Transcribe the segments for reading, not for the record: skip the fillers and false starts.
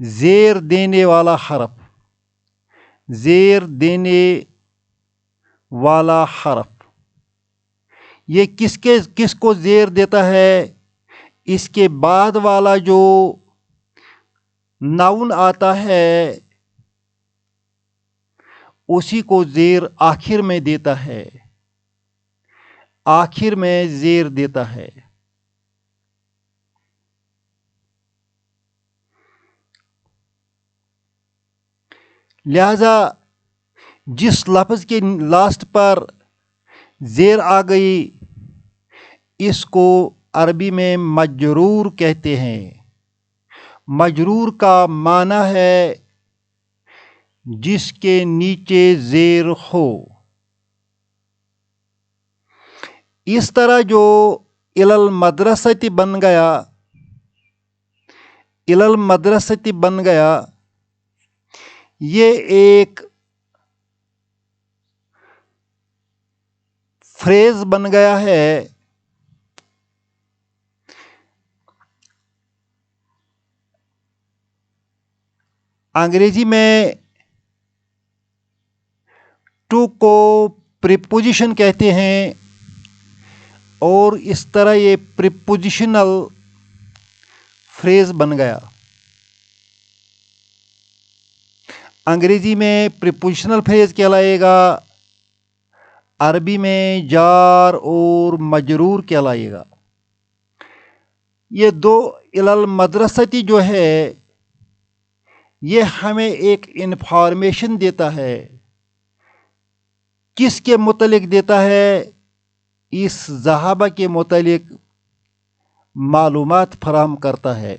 زیر دینے والا حرف، زیر دینے والا حرف یہ کس کو زیر دیتا ہے؟ اس کے بعد والا جو ناؤن آتا ہے اسی کو زیر آخر میں دیتا ہے، آخر میں زیر دیتا ہے۔ لہذا جس لفظ کے لاسٹ پر زیر آ گئی اس کو عربی میں مجرور کہتے ہیں۔ مجرور کا معنی ہے جس کے نیچے زیر ہو۔ اس طرح جو الی المدرسۃ بن گیا، الی المدرسۃ بن گیا، یہ ایک فریز بن گیا ہے۔ انگریزی میں ٹو کو پریپوزیشن کہتے ہیں اور اس طرح یہ پریپوزیشنل فریز بن گیا۔ انگریزی میں پریپوزیشنل فریز کہلائے گا، عربی میں جار اور مجرور کہلائے گا۔ یہ دو الی المدرسۃ جو ہے یہ ہمیں ایک انفارمیشن دیتا ہے۔ کس کے متعلق دیتا ہے؟ اس صحابہ کے متعلق معلومات فراہم کرتا ہے۔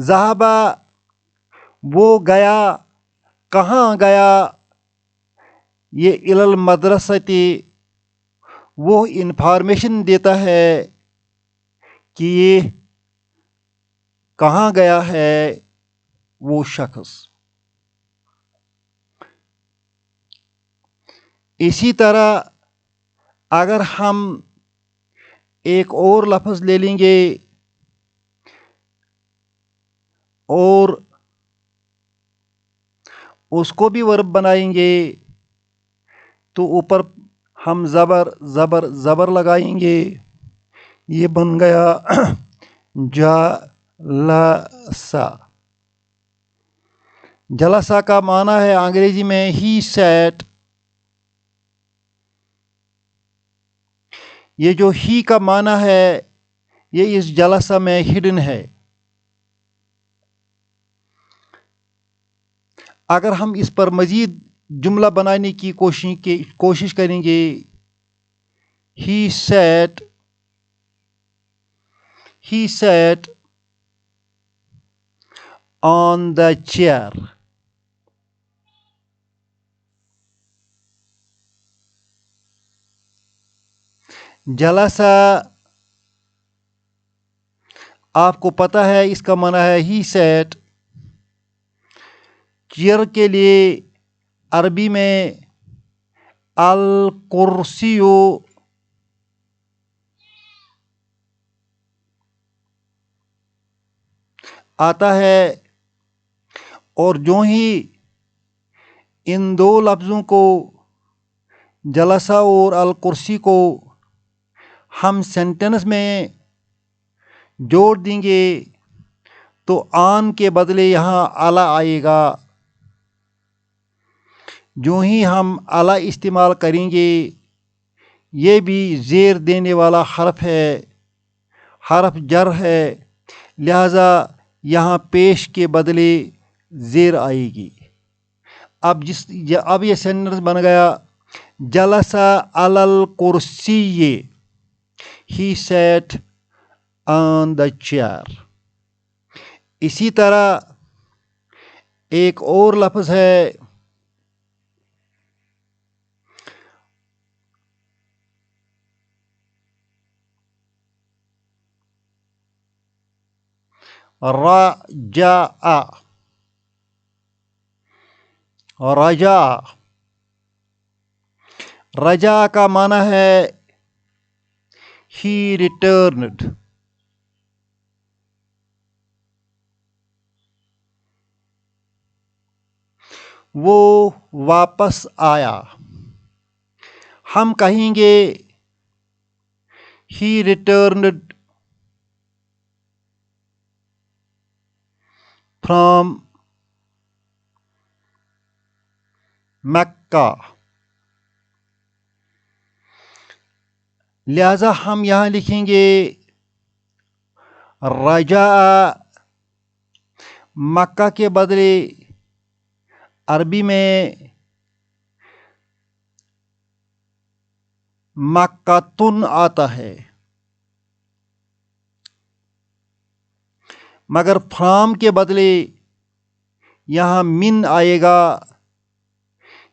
صحابہ وہ گیا، کہاں گیا، یہ الی المدرسۃ وہ انفارمیشن دیتا ہے کہ یہ کہاں گیا ہے وہ شخص۔ اسی طرح اگر ہم ایک اور لفظ لے لیں گے اور اس کو بھی ورب بنائیں گے تو اوپر ہم زبر لگائیں گے، یہ بن گیا جلسہ۔ جلسہ کا معنی ہے انگریزی میں ہی سیٹ۔ یہ جو ہی کا معنی ہے یہ اس جلسہ میں ہڈن ہے۔ اگر ہم اس پر مزید جملہ بنانے کی کوشش کریں گے، ہی sat on the chair۔ جلسہ آپ کو پتہ ہے اس کا معنی ہے ہی سیٹ۔ چیئر کے لیے عربی میں الکرسیو آتا ہے، اور جو ہی ان دو لفظوں کو جلسہ اور الکرسی کو ہم سینٹنس میں جوڑ دیں گے تو آن کے بدلے یہاں اعلی آئے گا۔ جو ہی ہم اعلی استعمال کریں گے یہ بھی زیر دینے والا حرف ہے، حرف جر ہے، لہذا یہاں پیش کے بدلے زیر آئے گی۔ اب یہ سینٹنس بن گیا جلسہ علی الکرسی، ہی سیٹ آن دا چیئر۔ اسی طرح ایک اور لفظ ہے رجع۔ رجع کا معنی ہے ہی ریٹرنڈ۔ وہ واپس آیا. ہم کہیں گے he returned from مکہ. لہذا ہم یہاں لکھیں گے رجاء. مکہ کے بدلے عربی میں مکتن آتا ہے، مگر فرام کے بدلے یہاں من آئے گا.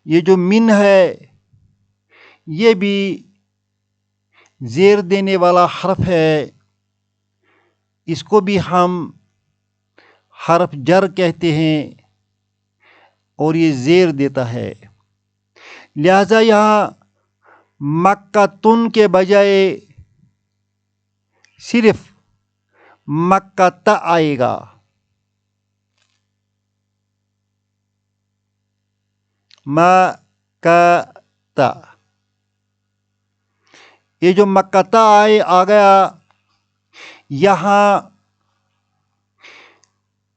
یہ جو من ہے یہ بھی زیر دینے والا حرف ہے، اس کو بھی ہم حرف جر کہتے ہیں اور یہ زیر دیتا ہے. لہذا یہاں مکتن کے بجائے صرف مکت آئے گا. مکت. یہ جو مکت آ گیا، یہاں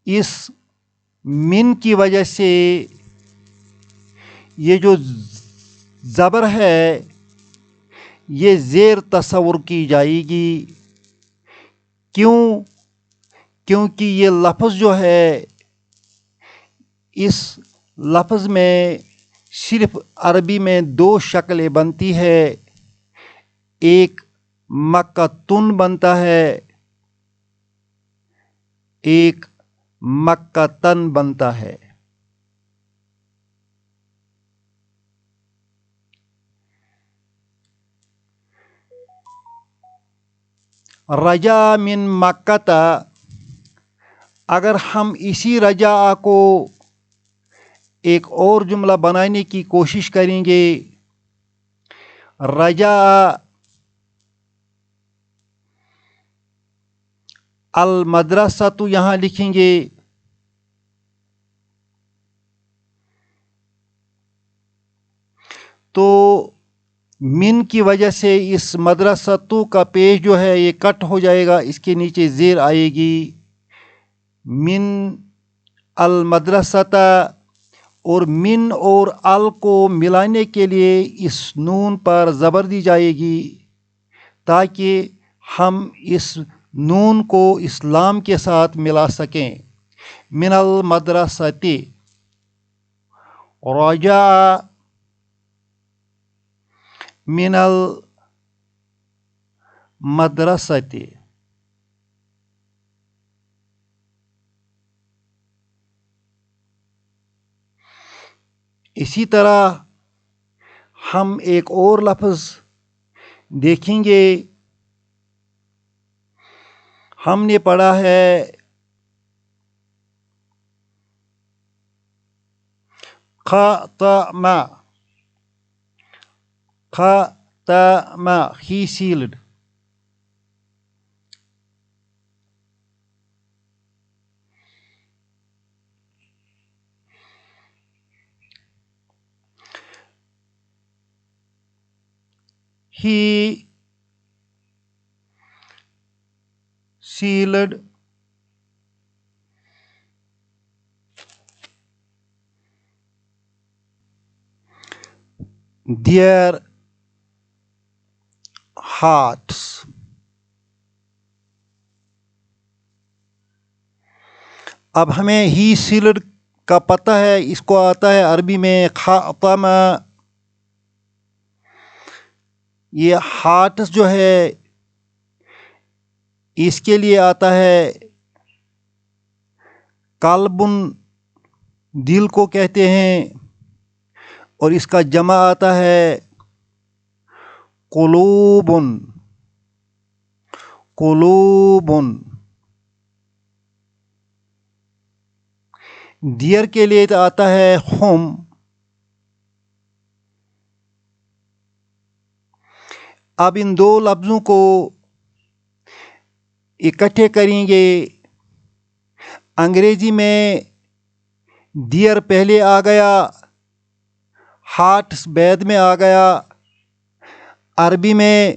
اس من کی وجہ سے یہ جو زبر ہے یہ زیر تصور کی جائے گی. کیونکہ یہ لفظ جو ہے اس لفظ میں صرف عربی میں دو شکلیں بنتی ہے، ایک مکتن بنتا ہے، ایک مکتن بنتا ہے. رجا من مکہ. اگر ہم اسی رجا کو ایک اور جملہ بنانے کی کوشش کریں گے، رجا المدرسہ، تو یہاں لکھیں گے تو من کی وجہ سے اس مدرسہ تو کا پیش جو ہے یہ کٹ ہو جائے گا، اس کے نیچے زیر آئے گی. من المدرسہ، اور من اور ال کو ملانے کے لیے اس نون پر زبر دی جائے گی تاکہ ہم اس نون کو اسلام کے ساتھ ملا سکیں. من المدرستی. رجا من المدرستی. اسی طرح ہم ایک اور لفظ دیکھیں گے. ہم نے پڑھا ہے ختم. ختم، he sealed. He sealed their hearts. اب ہمیں ہی سیلڈ کا پتہ ہے، اس کو آتا ہے عربی میں ختم. یہ ہارٹس جو ہے اس کے لیے آتا ہے قلبن، دل کو کہتے ہیں، اور اس کا جمع آتا ہے قلوبن. قلوبن. دیئر کے لیے آتا ہے ہم. اب ان دو لفظوں کو اکٹھے کریں گے. انگریزی میں دیر پہلے آ گیا، ہارٹس بعد میں آ گیا۔ عربی میں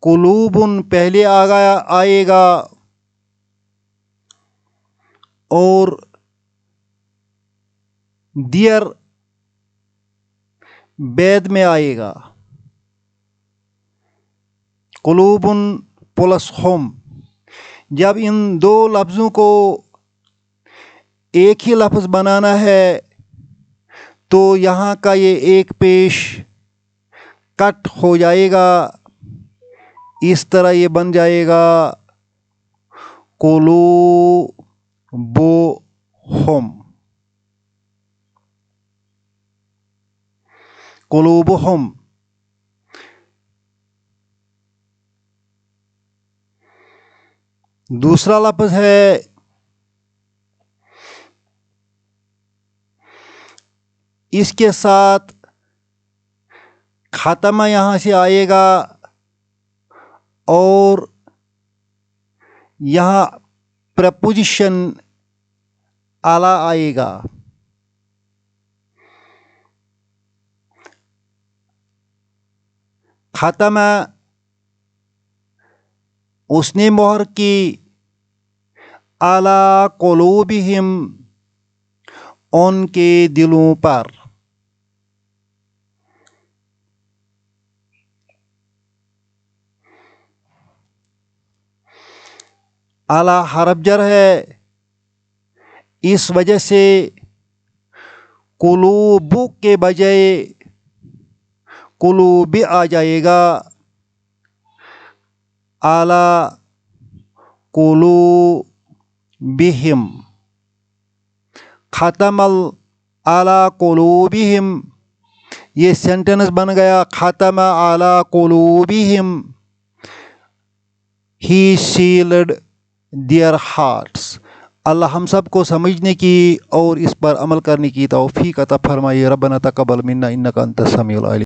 قلوب پہلے آئے گا اور دیر بعد میں آئے گا۔ قلوب پلس ہم، جب ان دو لفظوں کو ایک ہی لفظ بنانا ہے تو یہاں کا یہ ایک پیش کٹ ہو جائے گا، اس طرح یہ بن جائے گا قلوبہم، قلوبہم۔ دوسرا لفظ ہے اس کے ساتھ ختمہ یہاں سے آئے گا اور یہاں پریپوزیشن اعلیٰ آئے گا۔ ختمہ اس نے مہر کی اعلیٰ قلوبہم، ان کے دلوں پر۔ اعلیٰ حرف جر ہے، اس وجہ سے قلوب کے بجائے قلوب آ جائے گا۔ اعلیٰ قلوبہم، ختم اعلیٰ قلوبہم، یہ سینٹنس بن گیا ختم اعلیٰ قلوبہم، ہی سیلڈ دیئر ہارٹس۔ اللہ ہم سب کو سمجھنے کی اور اس پر عمل کرنے کی توفیق عطا فرمائے۔ ربنا تقبل منا انک انت السمیع العلیم۔